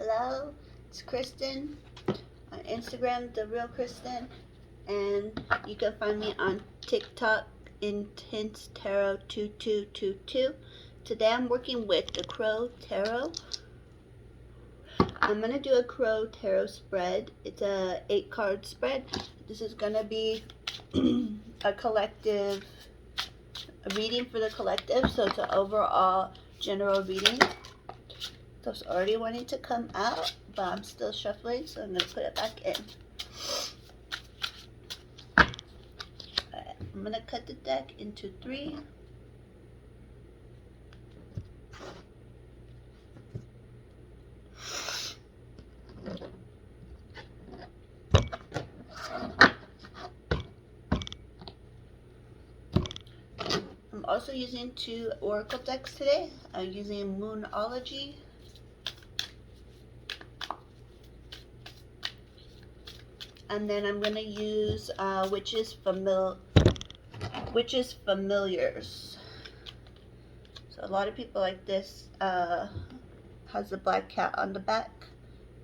Hello, it's Kristen on Instagram, The Real Kristen, and you can find me on TikTok, Intense Tarot 2222. Today I'm working with the Crow Tarot. I'm going to do a Crow Tarot spread. It's a 8-card spread. This is going to be a collective, a reading for the collective, so it's an overall general reading. So it's already wanting to come out, but I'm still shuffling, so I'm going to put it back in. Alright, I'm going to cut the deck into 3. I'm also using 2 oracle decks today. I'm using Moonology and then I'm going to use Witches Familiars. So a lot of people like this. Has the black cat on the back.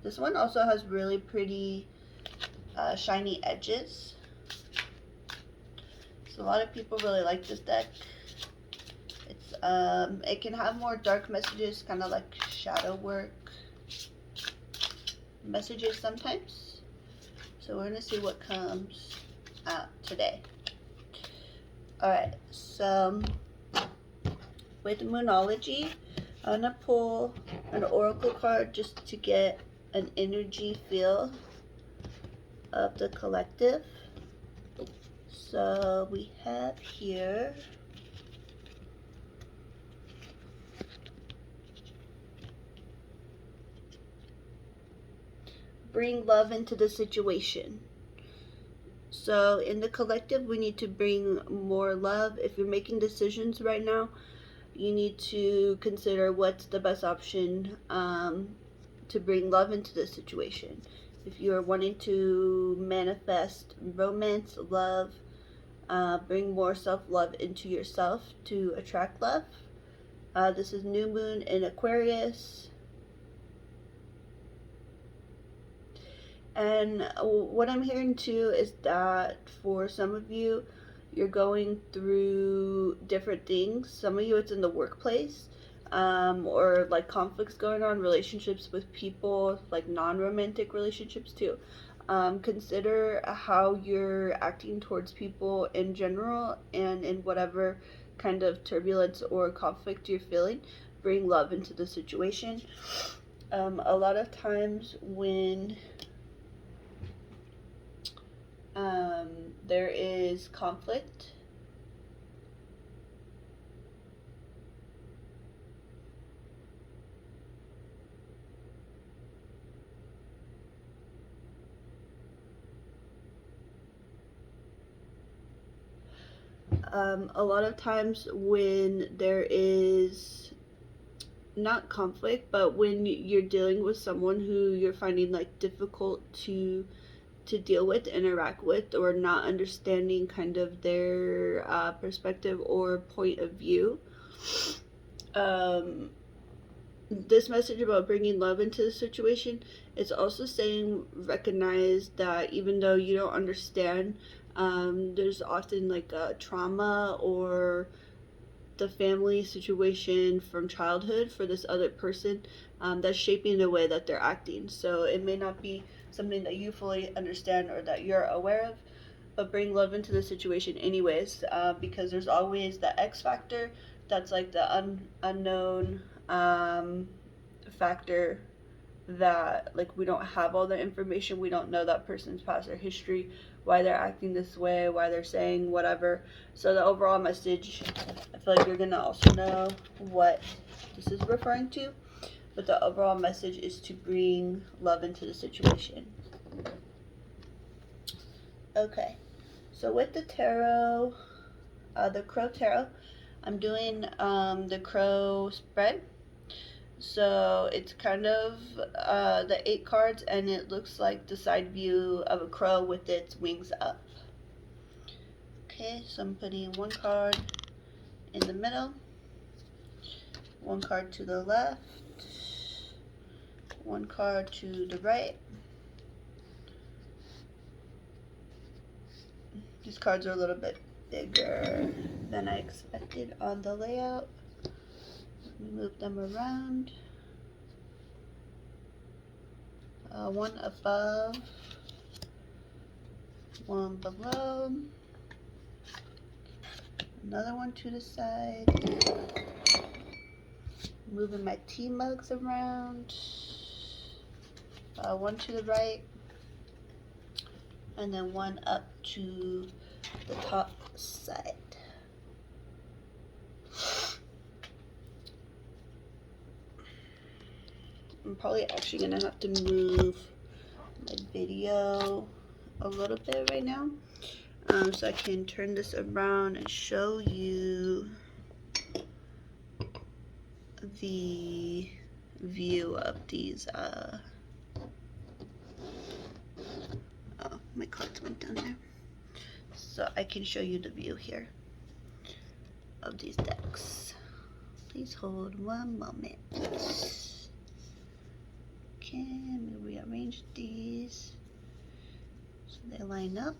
This one also has really pretty shiny edges. So a lot of people really like this deck. It's it can have more dark messages, kind of like shadow work messages sometimes. So we're gonna see what comes out today. Alright, so with Moonology, I'm gonna pull an oracle card just to get an energy feel of the collective. So we have here bring love into the situation. So in the collective, we need to bring more love. If you're making decisions right now, you need to consider what's the best option to bring love into the situation. If you're wanting to manifest romance, love, bring more self-love into yourself to attract love. This is new moon in Aquarius. And what I'm hearing too is that for some of you, you're going through different things. Some of you, it's in the workplace, or like conflicts going on, relationships with people, like non-romantic relationships too. Consider how you're acting towards people in general, and in whatever kind of turbulence or conflict you're feeling, bring love into the situation. A lot of times when there is conflict, a lot of times when there is not conflict, but when you're dealing with someone who you're finding like difficult to deal with, interact with, or not understanding kind of their perspective or point of view. This message about bringing love into the situation, it's also saying recognize that even though you don't understand, there's often like a trauma or the family situation from childhood for this other person that's shaping the way that they're acting. So it may not be something that you fully understand or that you're aware of, but bring love into the situation anyways, because there's always the X factor that's like the unknown factor, that like we don't have all the information. We don't know that person's past or history, why they're acting this way, why they're saying whatever. So the overall message, I feel like you're gonna also know what this is referring to, but the overall message is to bring love into the situation. Okay, so with the tarot, the Crow Tarot, I'm doing the Crow spread. So it's kind of the 8 cards, and it looks like the side view of a crow with its wings up. Okay, so I'm putting 1 card in the middle, 1 card to the left, one card to the right. These cards are a little bit bigger than I expected on the layout. Let me move them around. One above, one below, another one to the side. Moving my tea mugs around. One to the right, and then one up to the top side. I'm probably actually gonna have to move my video a little bit right now, so I can turn this around and show you the view of these. Oh, my cards went down there. So I can show you the view here of these decks. Please hold one moment. Okay, I'm going to rearrange these so they line up.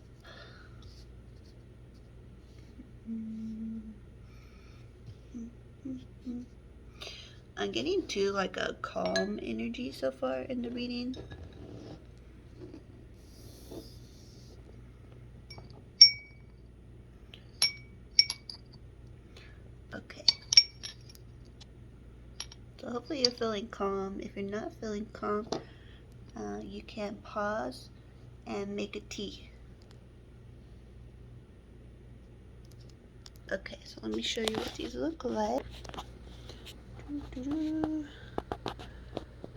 I'm getting to like a calm energy so far in the reading. Okay. So hopefully you're feeling calm. If you're not feeling calm, you can pause and make a tea. Okay, so let me show you what these look like.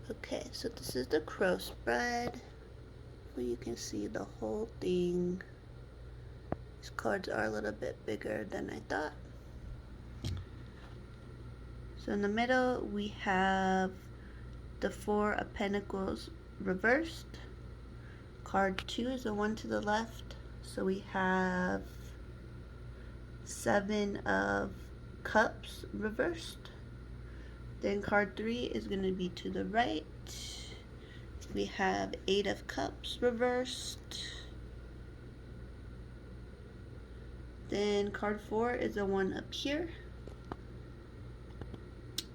Okay, so this is the crow spread, where you can see the whole thing. These cards are a little bit bigger than I thought. So in the middle we have the Four of Pentacles reversed. Card 2 is the one to the left. So we have Seven of Cups reversed. Then card 3 is going to be to the right. We have Eight of Cups reversed. Then card 4 is the one up here.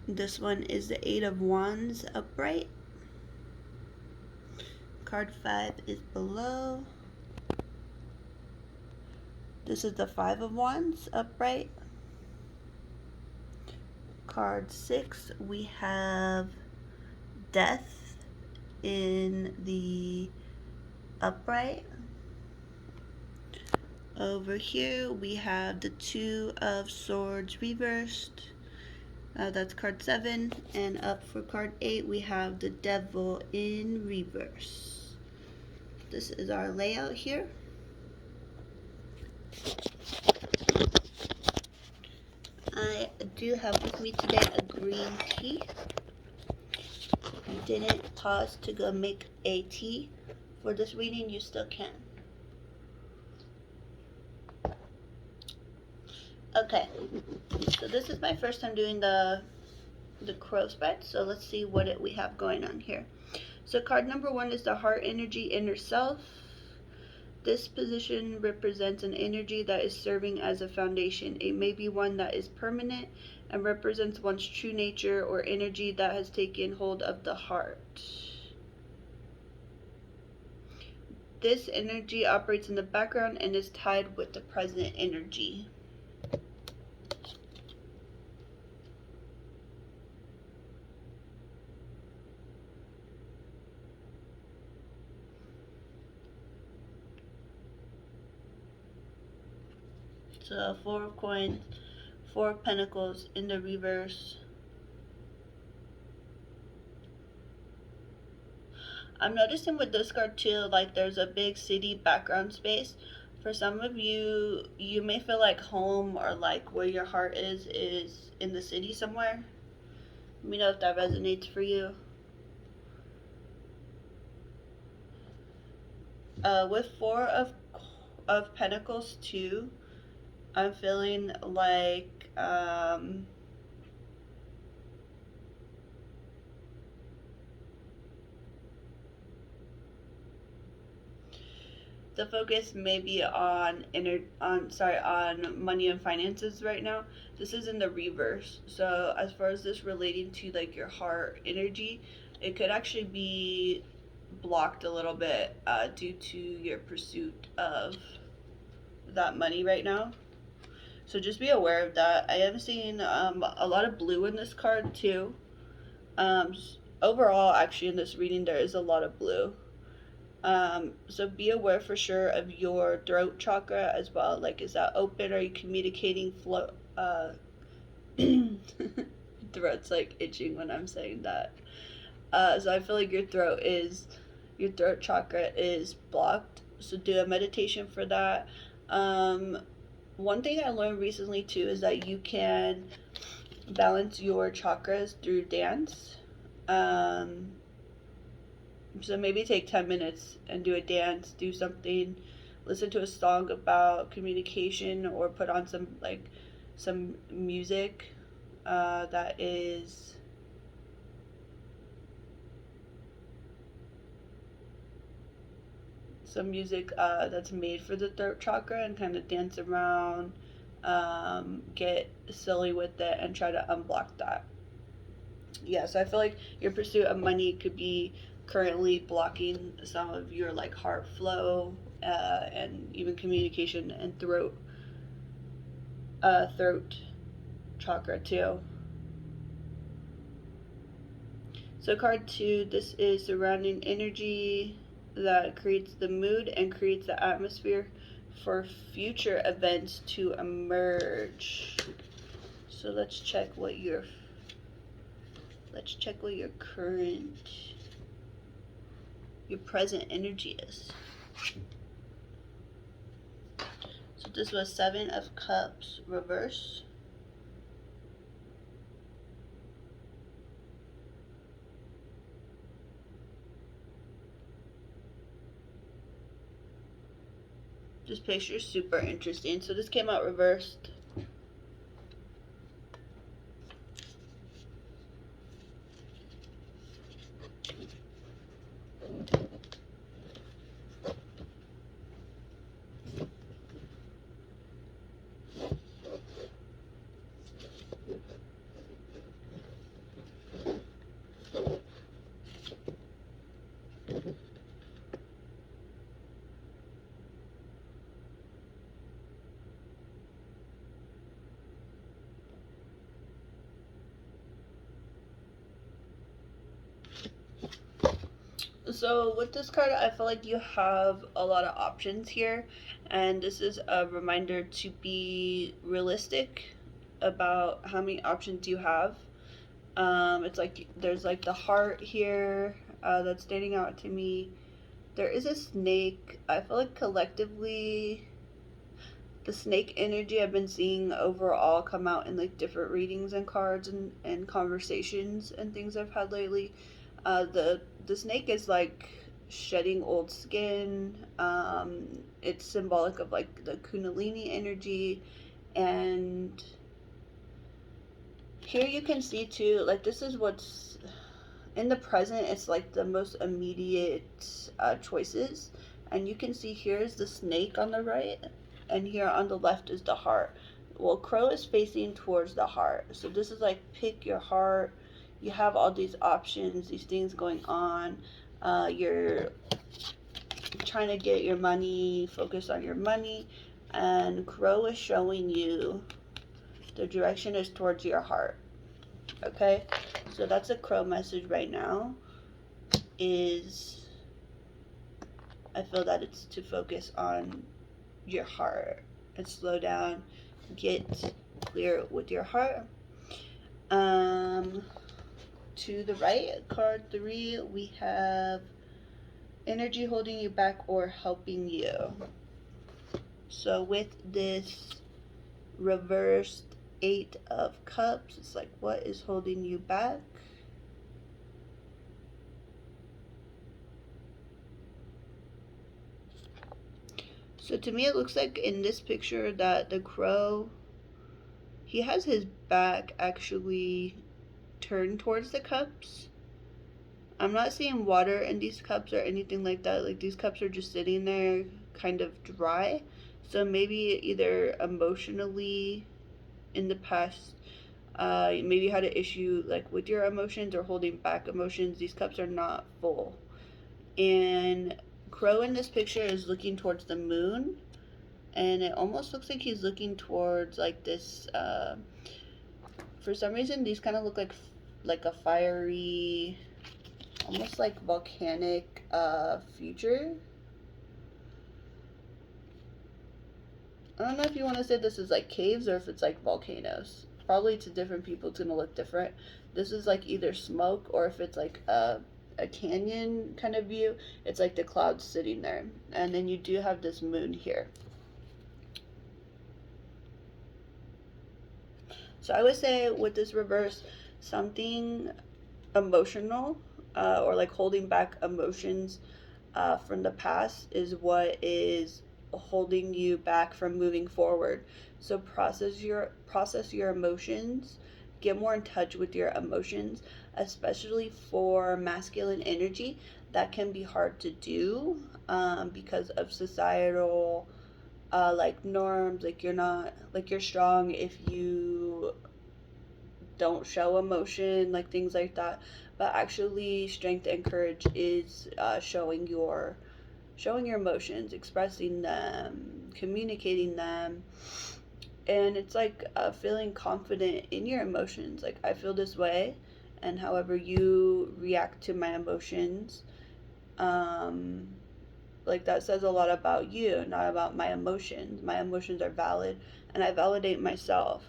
This one is the Eight of Wands upright. Card 5 is below. This is the Five of Wands upright. Card 6, we have Death in the upright. Over here we have the Two of Swords reversed. That's card 7. And up for card 8 we have the Devil in reverse. This is our layout here. I do have with me today a green tea. If you didn't pause to go make a tea for this reading, you still can. Okay, so this is my first time doing the crow spread, so let's see what we have going on here. So card number 1 is the Heart Energy Inner Self. This position represents an energy that is serving as a foundation. It may be one that is permanent and represents one's true nature or energy that has taken hold of the heart. This energy operates in the background and is tied with the present energy. So 4 of coins, 4 of pentacles in the reverse. I'm noticing with this card too, like there's a big city background space. For some of you, you may feel like home or like where your heart is in the city somewhere. Let me know if that resonates for you. With 4 of pentacles too, I'm feeling like the focus may be on on money and finances right now. This is in the reverse. So as far as this relating to like your heart energy, it could actually be blocked a little bit due to your pursuit of that money right now. So just be aware of that. I am seeing a lot of blue in this card too. Um, Overall, actually, in this reading, there is a lot of blue. So be aware for sure of your throat chakra as well. Like, is that open? Are you communicating flow? Throat's like itching when I'm saying that. So I feel like your throat chakra is blocked. So do a meditation for that. Um, One thing I learned recently too is that you can balance your chakras through dance. Um, so maybe take 10 minutes and do a dance, do something, listen to a song about communication, or put on some music that is some music that's made for the throat chakra, and kind of dance around, get silly with it, and try to unblock that. Yeah, so I feel like your pursuit of money could be currently blocking some of your like heart flow, and even communication and throat chakra too. So card 2, this is surrounding energy that creates the mood and creates the atmosphere for future events to emerge. So let's check what your present energy is. So this was 7 of Cups reverse. This picture is super interesting. So this came out reversed. So with this card, I feel like you have a lot of options here, and this is a reminder to be realistic about how many options you have. It's like there's like the heart here that's standing out to me. There is a snake. I feel like collectively, the snake energy I've been seeing overall come out in like different readings and cards and conversations and things I've had lately. The snake is like shedding old skin. It's symbolic of like the Kundalini energy, and here you can see too, like this is what's in the present. It's like the most immediate choices, and you can see here's the snake on the right, and here on the left is the heart. Well, crow is facing towards the heart, so this is like pick your heart. You have all these options, these things going on. You're trying to get your money, focus on your money, and crow is showing you the direction is towards your heart. Okay, so that's a crow message right now. Is I feel that it's to focus on your heart and slow down, get clear with your heart. To the right, card 3, we have energy holding you back or helping you. So with this reversed 8 of Cups, it's like, what is holding you back? So to me, it looks like in this picture that the crow, he has his back actually turned towards the cups. I'm not seeing water in these cups or anything like that. Like these cups are just sitting there kind of dry. So maybe either emotionally in the past, maybe you had an issue like with your emotions or holding back emotions. These cups are not full. And Crow in this picture is looking towards the moon, and it almost looks like he's looking towards like this. For some reason, these kind of look like a fiery, almost like volcanic future. I don't know if you want to say this is like caves or if it's like volcanoes. Probably to different people, it's gonna look different. This is like either smoke or if it's like a canyon kind of view, it's like the clouds sitting there. And then you do have this moon here. So I would say with this reverse, something emotional or like holding back emotions from the past is what is holding you back from moving forward. So process your emotions, get more in touch with your emotions, especially for masculine energy. That can be hard to do because of societal like norms. Like you're not like you're strong if you don't show emotion, like things like that. But actually, strength and courage is showing your emotions, expressing them, communicating them, and it's like feeling confident in your emotions. Like I feel this way, and however you react to my emotions, um, like that says a lot about you, not about my emotions. My emotions are valid, and I validate myself.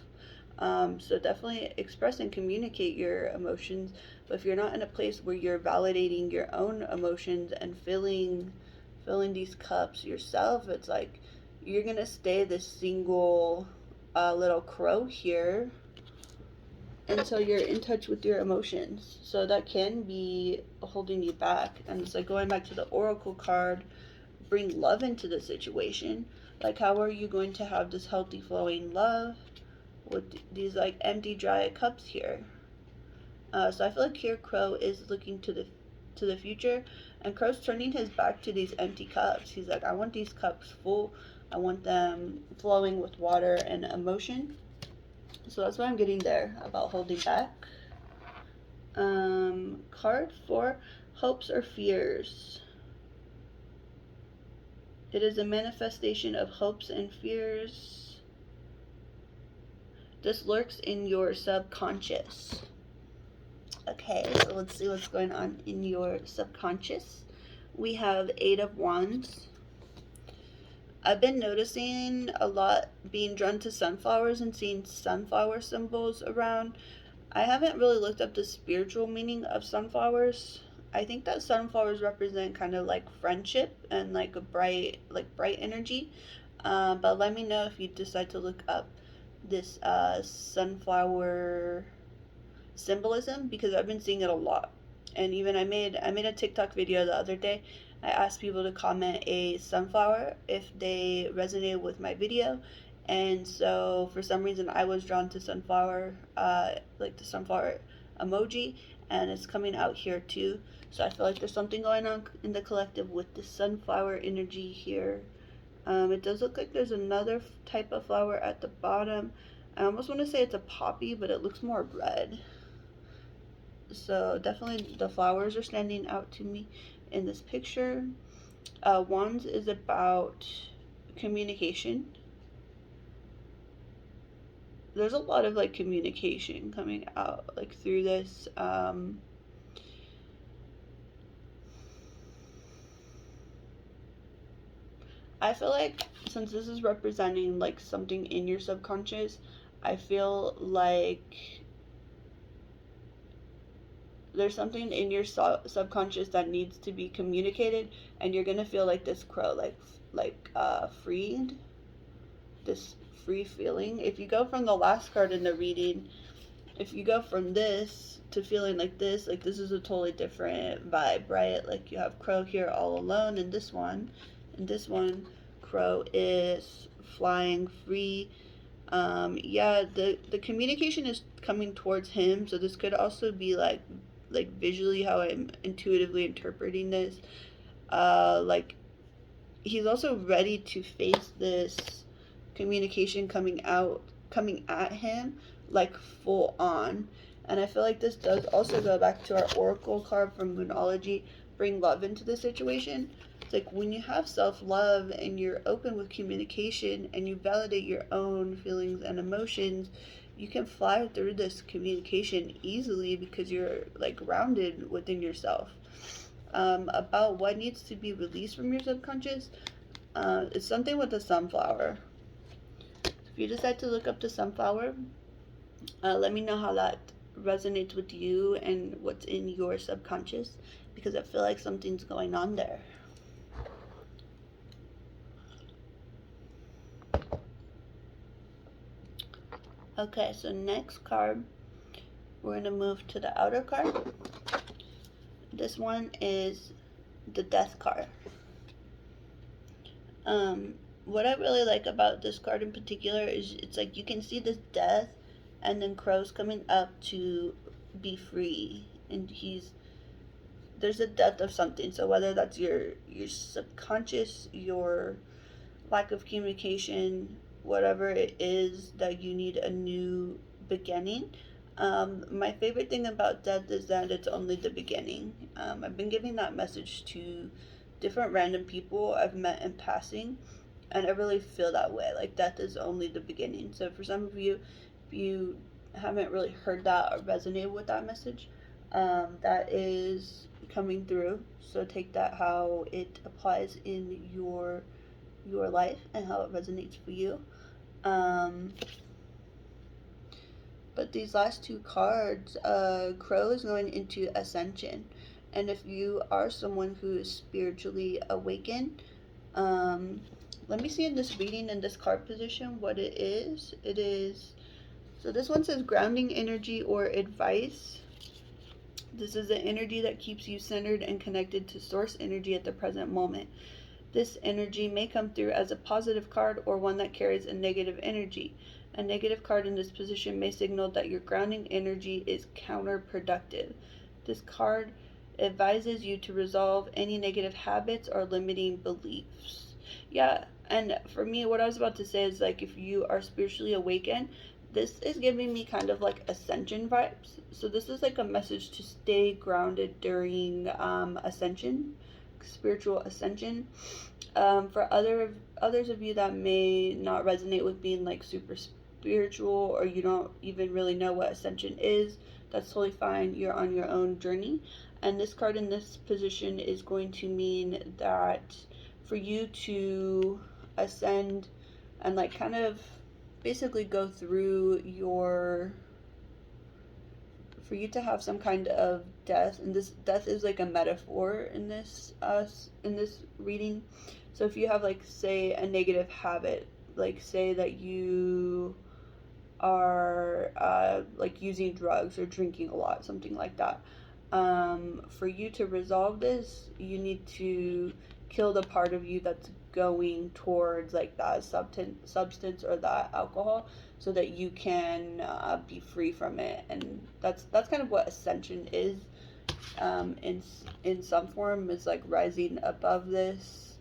So definitely express and communicate your emotions. But if you're not in a place where you're validating your own emotions and filling these cups yourself, it's like you're gonna stay this single little crow here until you're in touch with your emotions. So that can be holding you back. And it's like going back to the oracle card, bring love into the situation. Like how are you going to have this healthy flowing love with these like empty dry cups here? So I feel like here Crow is looking to the future, and Crow's turning his back to these empty cups. He's like, I want these cups full. I want them flowing with water and emotion. So that's what I'm getting there about holding back. Card 4, hopes or fears. It is a manifestation of hopes and fears. This lurks in your subconscious. Okay, so let's see what's going on in your subconscious. We have 8 of Wands. I've been noticing a lot being drawn to sunflowers and seeing sunflower symbols around. I haven't really looked up the spiritual meaning of sunflowers. I think that sunflowers represent kind of like friendship and like a bright energy. But let me know if you decide to look up this sunflower symbolism, because I've been seeing it a lot. And even I made a TikTok video the other day. I asked people to comment a sunflower if they resonated with my video. And so for some reason I was drawn to sunflower, like the sunflower emoji, and it's coming out here too. So I feel like there's something going on in the collective with the sunflower energy here. It does look like there's another type of flower at the bottom. I almost want to say it's a poppy, but it looks more red. So definitely the flowers are standing out to me in this picture. Wands is about communication. There's a lot of like communication coming out like through this. I feel like since this is representing like something in your subconscious, I feel like there's something in your subconscious that needs to be communicated, and you're gonna feel like this crow, freed, this free feeling. If you go from the last card in the reading, if you go from this to feeling like this is a totally different vibe, right? Like you have Crow here all alone in this one. In this one, Crow is flying free. Yeah, the communication is coming towards him, so this could also be like visually how I'm intuitively interpreting this. Like he's also ready to face this communication coming at him like full on. And I feel like this does also go back to our oracle card from Moonology, bring love into the situation. It's like when you have self-love and you're open with communication and you validate your own feelings and emotions, you can fly through this communication easily because you're like grounded within yourself. About what needs to be released from your subconscious, it's something with the sunflower. If you decide to look up the sunflower, let me know how that resonates with you and what's in your subconscious, because I feel like something's going on there. Okay, so next card, we're going to move to the outer card. This one is the death card. What I really like about this card in particular is it's like you can see this death and then Crow's coming up to be free, and there's a death of something. So whether that's your subconscious, your lack of communication, whatever it is that you need a new beginning. My favorite thing about death is that it's only the beginning. I've been giving that message to different random people I've met in passing, and I really feel that way. Like death is only the beginning. So for some of you, if you haven't really heard that or resonated with that message, that is coming through. So take that how it applies in your life and how it resonates for you. Um, but these last two cards, Crow is going into Ascension. And if you are someone who is spiritually awakened, um, let me see in this reading in this card position what it is. It is, so this one says grounding energy or advice. This is the energy that keeps you centered and connected to source energy at the present moment. This energy may come through as a positive card or one that carries a negative energy. A negative card in this position may signal that your grounding energy is counterproductive. This card advises you to resolve any negative habits or limiting beliefs. Yeah, and for me, what I was about to say is like if you are spiritually awakened, this is giving me kind of like ascension vibes. So this is like a message to stay grounded during ascension, spiritual ascension. For others of you that may not resonate with being like super spiritual, or you don't even really know what ascension is, that's totally fine. You're on your own journey. And this card in this position is going to mean that for you to ascend and like kind of basically go through for you to have some kind of death, and this death is like a metaphor in this reading. So if you have like say a negative habit, like say that you are like using drugs or drinking a lot, something like that, for you to resolve this, you need to kill the part of you that's going towards like that substance or that alcohol, so that you can be free from it. And that's kind of what ascension is, in some form, is like rising above this.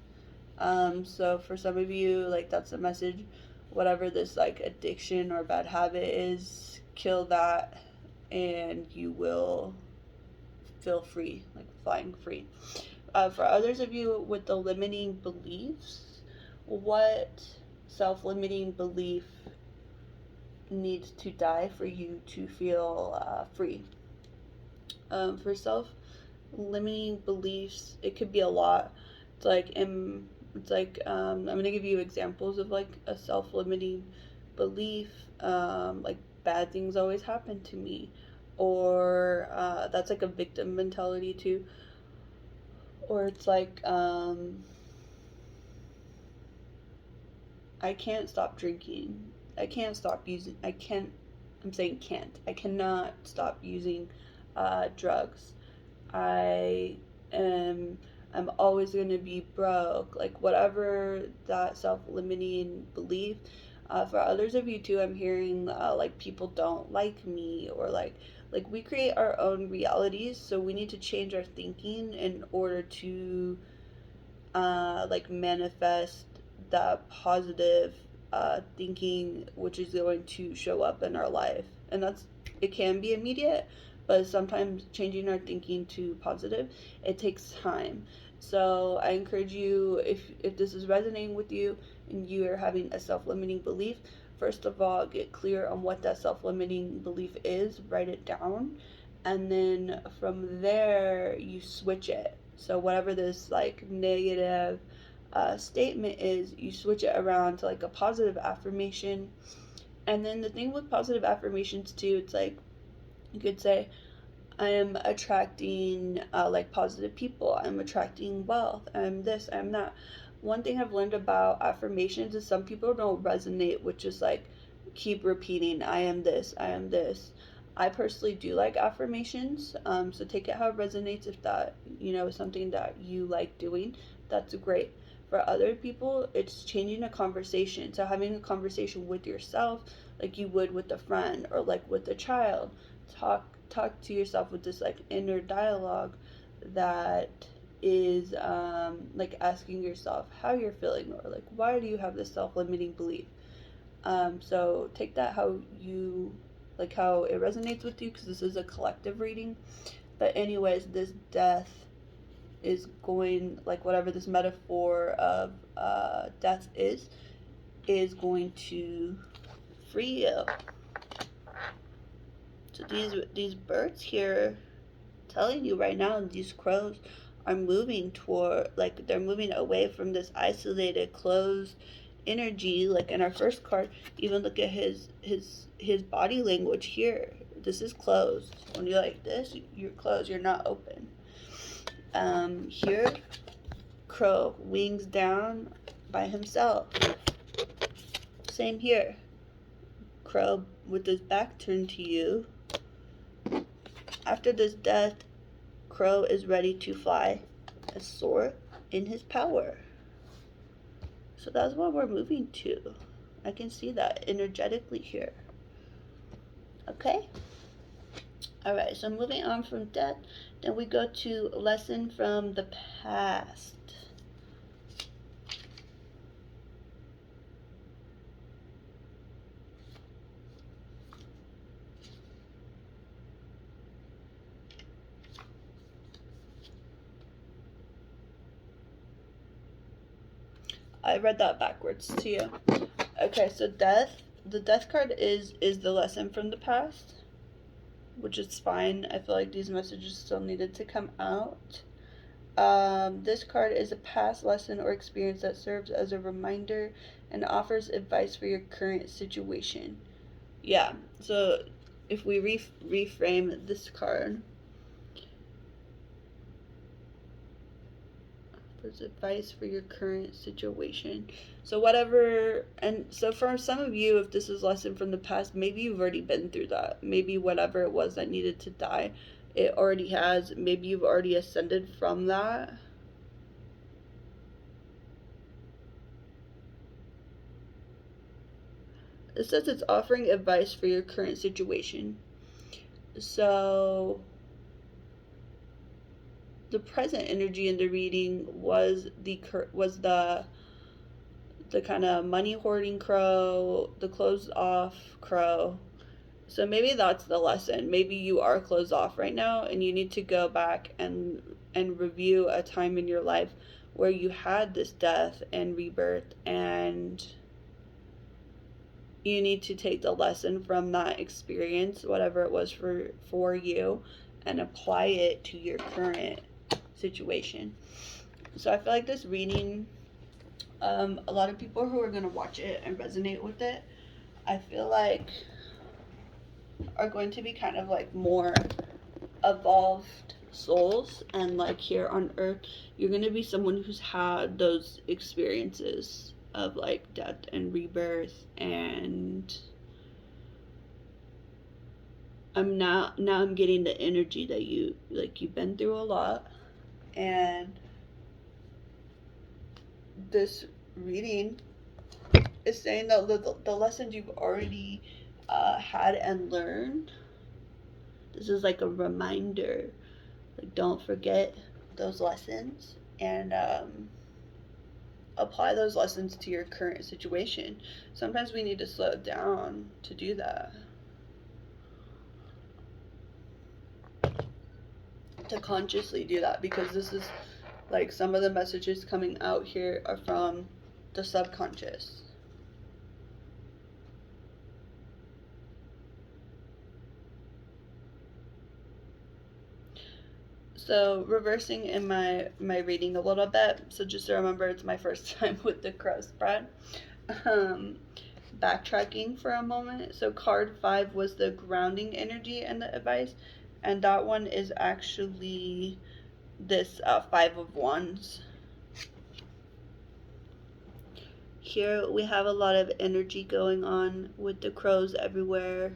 So for some of you, like that's a message. Whatever this like addiction or bad habit is, kill that, and you will feel free, like flying free. For others of you with the limiting beliefs, what self-limiting belief needs to die for you to feel free? For self-limiting beliefs, it could be a lot. It's like I'm gonna give you examples of like a self-limiting belief, like bad things always happen to me, or that's like a victim mentality too. Or it's like I can't stop drinking. I can't stop using. I can't. I'm saying can't. I cannot stop using drugs. I am. I'm always gonna be broke. Like whatever that self-limiting belief. For others of you too, I'm hearing like people don't like me, or like we create our own realities. So we need to change our thinking in order to like manifest that positive thinking, which is going to show up in our life. And it can be immediate, but sometimes changing our thinking to positive, it takes time. So I encourage you, if this is resonating with you and you are having a self-limiting belief, first of all, get clear on what that self-limiting belief is, write it down, and then from there you switch it. So whatever this like negative statement is, you switch it around to like a positive affirmation. And then the thing with positive affirmations too, it's like you could say, I am attracting like positive people. I'm attracting wealth. I'm this. I'm that. One thing I've learned about affirmations is some people don't resonate with just like keep repeating, I am this. I am this. I personally do like affirmations. So take it how it resonates. If that is something that you like doing, that's great. For other people, it's changing a conversation. So having a conversation with yourself, like you would with a friend or like with a child. Talk to yourself with this like inner dialogue that is like asking yourself how you're feeling, or like why do you have this self-limiting belief. So take that how you like, how it resonates with you, because this is a collective reading. But anyways, this death is going, like whatever this metaphor of death is going to free you. So these birds here telling you right now, these crows are moving toward, like they're moving away from this isolated, closed energy. Like in our first card, even look at his body language here. This is closed. When you're like this, you're closed. You're not open. Here, crow, wings down by himself. Same here. Crow with his back turned to you. After this death, crow is ready to fly and soar in his power. So that's what we're moving to. I can see that energetically here. Okay? Alright, so moving on from death, then we go to lesson from the past. I read that backwards to you. Okay, so the death card is the lesson from the past, which is fine. I feel like these messages still needed to come out. This card is a past lesson or experience that serves as a reminder and offers advice for your current situation. Yeah, so if we reframe this card, offers advice for your current situation. So whatever, and so for some of you, if this is lesson from the past, maybe you've already been through that. Maybe whatever it was that needed to die, it already has. Maybe you've already ascended from that. It says it's offering advice for your current situation. So the present energy in the reading was the kind of money hoarding crow, the closed off crow. So maybe that's the lesson. Maybe you are closed off right now and you need to go back and review a time in your life where you had this death and rebirth, and you need to take the lesson from that experience, whatever it was for you, and apply it to your current situation. So I feel like this reading, a lot of people who are going to watch it and resonate with it, I feel like are going to be kind of like more evolved souls, and like here on earth you're going to be someone who's had those experiences of like death and rebirth, and now I'm getting the energy that you've been through a lot, and this reading is saying that the lessons you've already had and learned, this is like a reminder, like don't forget those lessons, and apply those lessons to your current situation. Sometimes we need to slow down to do that. To consciously do that, because this is like some of the messages coming out here are from the subconscious. So reversing in my reading a little bit. So just to remember, it's my first time with the crow spread. Backtracking for a moment. So card 5 was the grounding energy and the advice, and that one is actually this 5 of Wands. Here we have a lot of energy going on with the crows everywhere.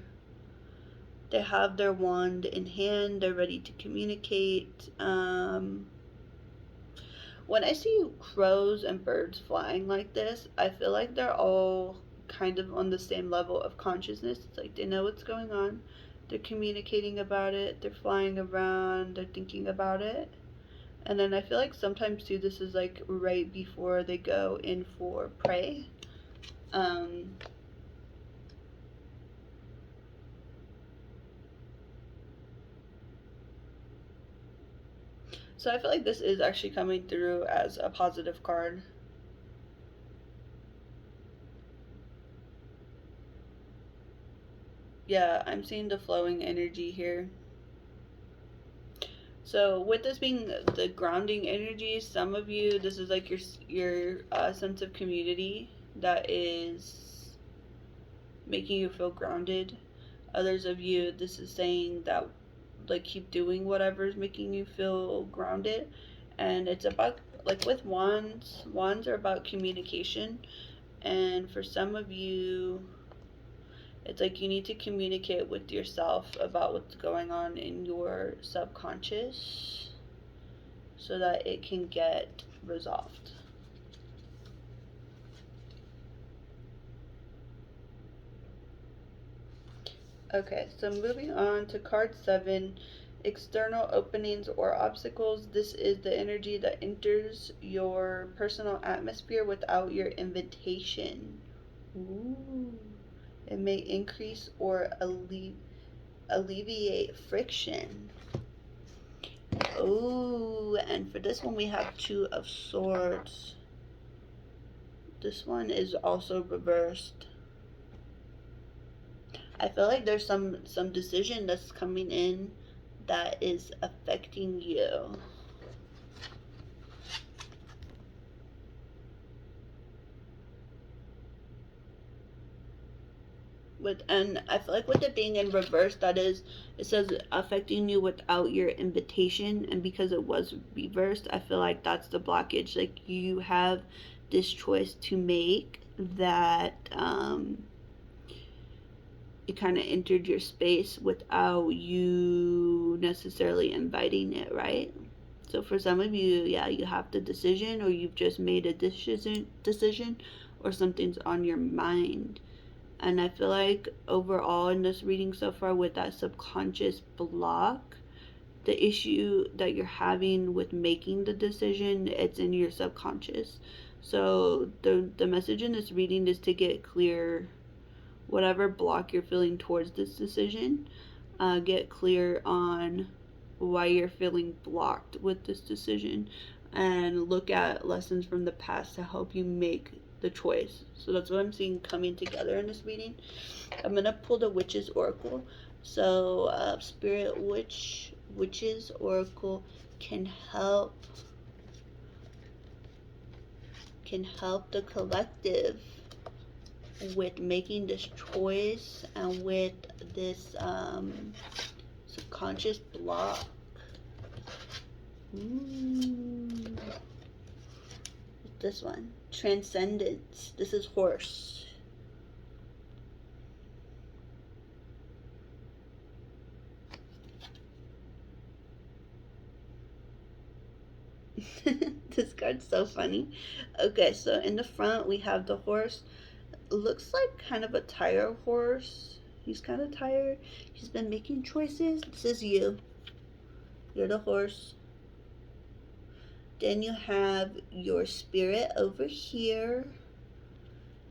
They have their wand in hand, they're ready to communicate. When I see crows and birds flying like this, I feel like they're all kind of on the same level of consciousness. It's like they know what's going on, they're communicating about it, they're flying around, they're thinking about it. And then I feel like sometimes too, this is like right before they go in for prey. So I feel like this is actually coming through as a positive card. Yeah, I'm seeing the flowing energy here. So with this being the grounding energy, some of you, this is like your sense of community that is making you feel grounded. Others of you, this is saying that like keep doing whatever is making you feel grounded. And it's about, like with wands are about communication, and for some of you it's like you need to communicate with yourself about what's going on in your subconscious so that it can get resolved. Okay, so moving on to card 7, external openings or obstacles. This is the energy that enters your personal atmosphere without your invitation. Ooh. It may increase or alleviate friction. Oh, and for this one we have 2 of Swords. This one is also reversed. I feel like there's some decision that's coming in that is affecting you. And I feel like with it being in reverse, that is, it says affecting you without your invitation, and because it was reversed, I feel like that's the blockage. Like you have this choice to make that it kind of entered your space without you necessarily inviting it, right? So for some of you, yeah, you have the decision, or you've just made a decision, or something's on your mind. And I feel like overall in this reading so far, with that subconscious block, the issue that you're having with making the decision, it's in your subconscious. So the message in this reading is to get clear whatever block you're feeling towards this decision. Get clear on why you're feeling blocked with this decision, and look at lessons from the past to help you make the choice. So that's what I'm seeing coming together in this reading. I'm going to pull the Witch's Oracle. So Spirit Witch's Oracle can help the collective with making this choice and with this subconscious block. Ooh. This one, Transcendence. This is Horse. This card's so funny. Okay, so in the front we have the horse. Looks like kind of a tired horse. He's kind of tired. He's been making choices. This is you. You're the horse. Then you have your spirit over here.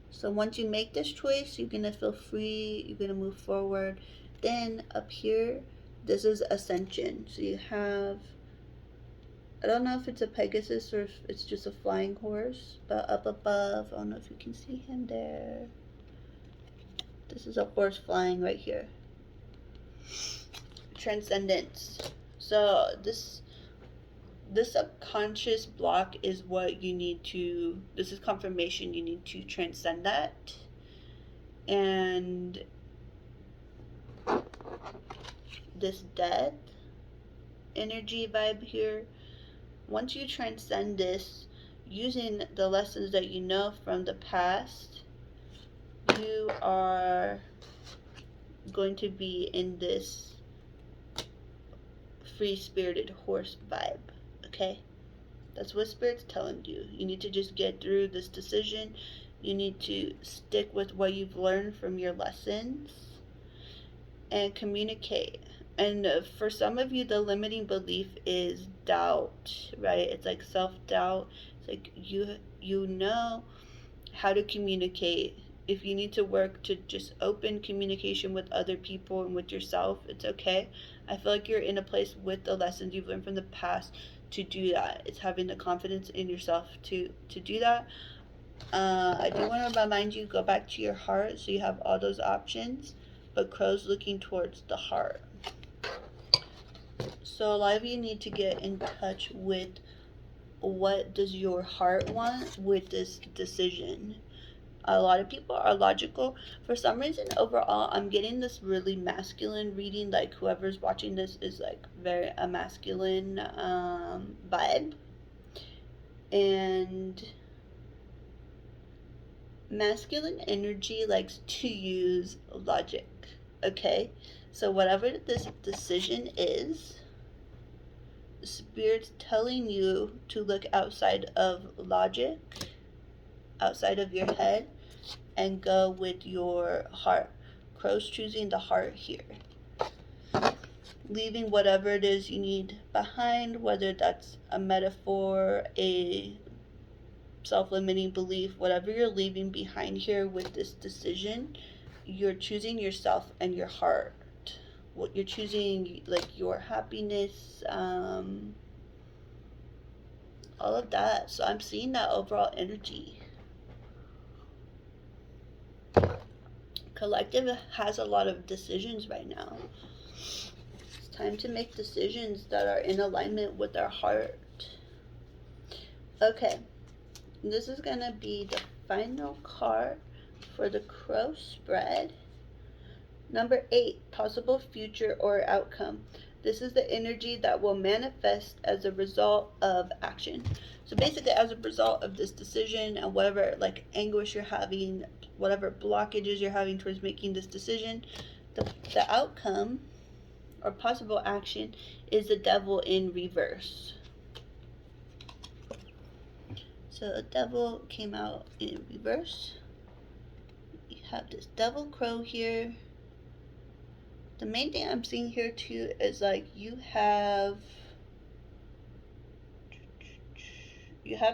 So once you make this choice, you're going to feel free. You're going to move forward. Then up here, this is ascension. So you have, I don't know if it's a Pegasus or if it's just a flying horse, but up above, I don't know if you can see him there. This is a horse flying right here. Transcendence. So this subconscious block is what you need to, this is confirmation you need to transcend that. And this death energy vibe here, once you transcend this using the lessons that you know from the past, you are going to be in this free-spirited horse vibe. Okay, that's what Spirit's telling you. You need to just get through this decision. You need to stick with what you've learned from your lessons and communicate. And for some of you, the limiting belief is doubt, right? It's like self-doubt. It's like you know how to communicate. If you need to work to just open communication with other people and with yourself, it's okay. I feel like you're in a place with the lessons you've learned from the past to do that. It's having the confidence in yourself to do that. I do want to remind you, go back to your heart, so you have all those options, but crow's looking towards the heart. So a lot of you need to get in touch with what does your heart want with this decision. A lot of people are logical. For some reason, overall, I'm getting this really masculine reading. Like whoever's watching this is like very a masculine vibe. And masculine energy likes to use logic. Okay? So whatever this decision is, Spirit's telling you to look outside of logic, outside of your head, and go with your heart. Crow's choosing the heart here. Leaving whatever it is you need behind, whether that's a metaphor, a self-limiting belief, whatever you're leaving behind here with this decision, you're choosing yourself and your heart. What you're choosing, like your happiness, all of that. So I'm seeing that overall energy. Collective has a lot of decisions right now. It's time to make decisions that are in alignment with our heart. Okay, this is gonna be the final card for the crow spread. Number 8, possible future or outcome. This is the energy that will manifest as a result of action. So basically, as a result of this decision and whatever like anguish you're having, whatever blockages you're having towards making this decision, the outcome or possible action is the devil in reverse. So the devil came out in reverse. You have this devil crow here. The main thing I'm seeing here too is like you have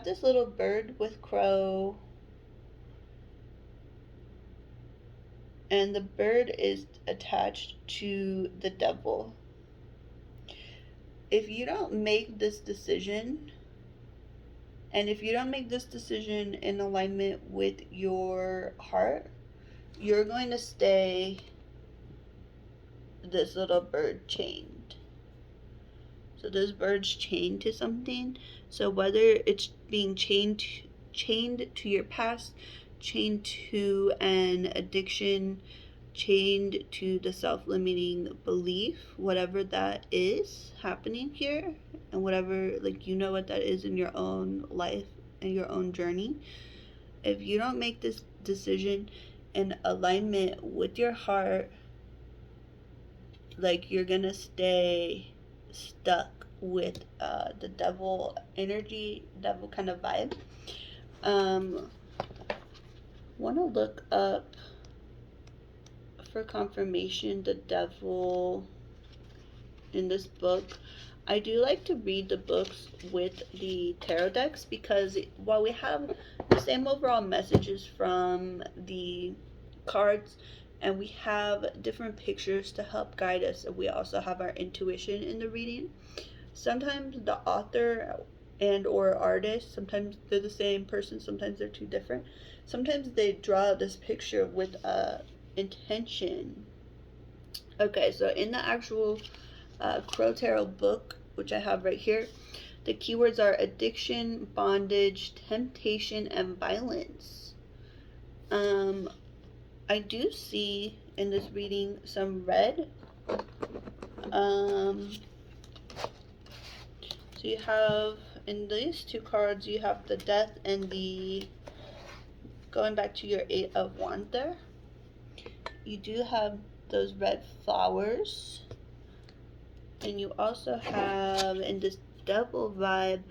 this little bird with crow, and the bird is attached to the devil. If you don't make this decision, and if you don't make this decision in alignment with your heart, you're going to stay this little bird chained. So this bird's chained to something. So whether it's being chained to your past, chained to an addiction, chained to the self-limiting belief, whatever that is happening here, and whatever, like, you know what that is in your own life and your own journey. If you don't make this decision in alignment with your heart, like, you're gonna stay stuck with the devil energy, devil kind of vibe. Want to look up for confirmation the devil in this book. I do like to read the books with the tarot decks because while we have the same overall messages from the cards and we have different pictures to help guide us, and we also have our intuition in the reading, sometimes the author and or artist, sometimes they're the same person, sometimes they're two different, sometimes they draw this picture with a intention. Okay, so in the actual Crow Tarot book, which I have right here, the keywords are addiction, bondage, temptation, and violence. I do see in this reading some red. So you have, in these two cards, you have the death and the, going back to your 8 of Wands there, you do have those red flowers. And you also have, in this Devil vibe,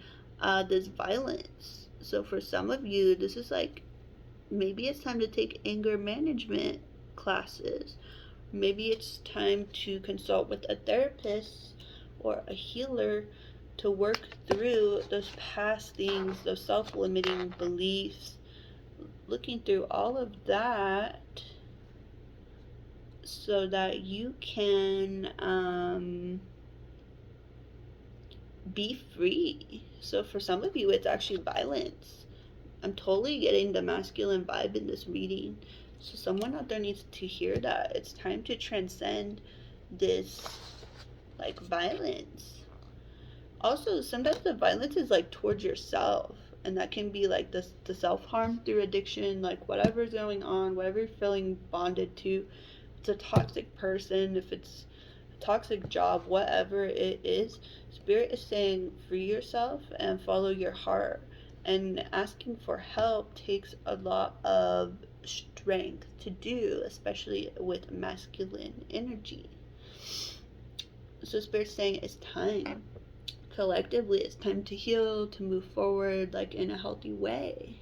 this violence. So for some of you, this is like, maybe it's time to take anger management classes. Maybe it's time to consult with a therapist or a healer to work through those past things, those self-limiting beliefs, looking through all of that so that you can be free. So for some of you, it's actually violence. I'm totally getting the masculine vibe in this reading. So someone out there needs to hear that. It's time to transcend this, like, violence. Also, sometimes the violence is like towards yourself, and that can be like the self-harm through addiction, like whatever's going on, whatever you're feeling bonded to. If it's a toxic person, if it's a toxic job, whatever it is, Spirit is saying free yourself and follow your heart. And asking for help takes a lot of strength to do, especially with masculine energy. So Spirit's saying it's time. Collectively, it's time to heal, to move forward, like in a healthy way.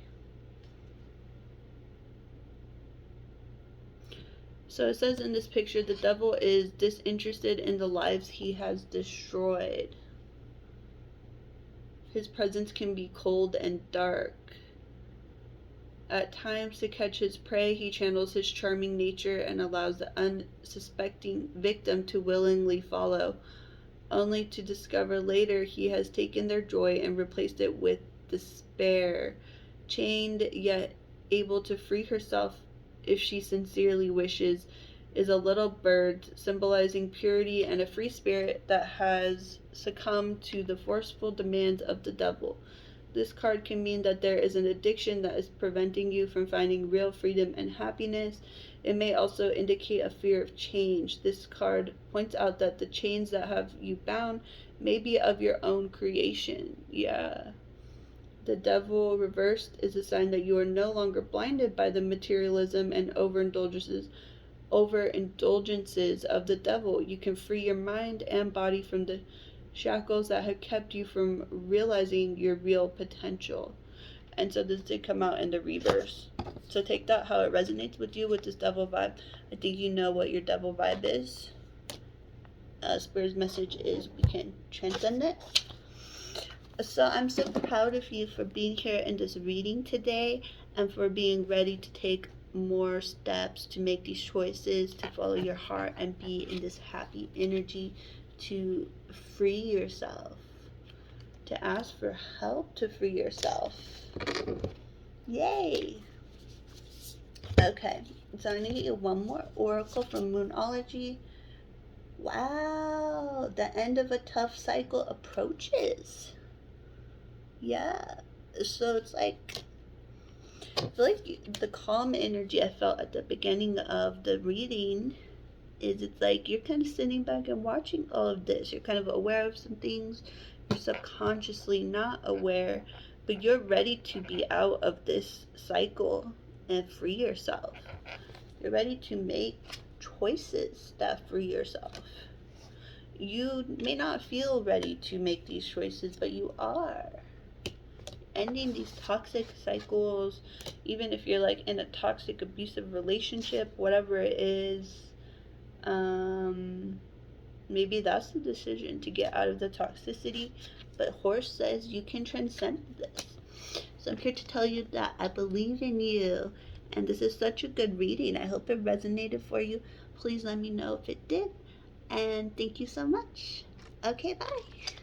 So it says in this picture, the devil is disinterested in the lives he has destroyed. His presence can be cold and dark. At times, to catch his prey, he channels his charming nature and allows the unsuspecting victim to willingly follow, only to discover later he has taken their joy and replaced it with despair. Chained yet able to free herself if she sincerely wishes, is a little bird symbolizing purity and a free spirit that has succumbed to the forceful demands of the devil. This card can mean that there is an addiction that is preventing you from finding real freedom and happiness. It may also indicate a fear of change. This card points out that the chains that have you bound may be of your own creation. Yeah. The devil reversed is a sign that you are no longer blinded by the materialism and overindulgences of the devil. You can free your mind and body from the shackles that have kept you from realizing your real potential. And so this did come out in the reverse. So take that how it resonates with you with this devil vibe. I think you know what your devil vibe is. Spirit's message is we can transcend it. So I'm so proud of you for being here in this reading today and for being ready to take more steps to make these choices, to follow your heart and be in this happy energy, to free yourself, to ask for help to free yourself. Yay! Okay, so I'm going to get you one more oracle from Moonology. Wow, the end of a tough cycle approaches. Yeah, so it's like, I feel like the calm energy I felt at the beginning of the reading is, it's like you're kind of sitting back and watching all of this. You're kind of aware of some things. You're subconsciously not aware, but you're ready to be out of this cycle and free yourself. You're ready to make choices that free yourself. You may not feel ready to make these choices, but you are. Ending these toxic cycles, even if you're like in a toxic abusive relationship, whatever it is, maybe that's the decision to get out of the toxicity. But Horse says you can transcend this. So I'm here to tell you that I believe in you. And this is such a good reading. I hope it resonated for you. Please let me know if it did. And thank you so much. Okay, bye.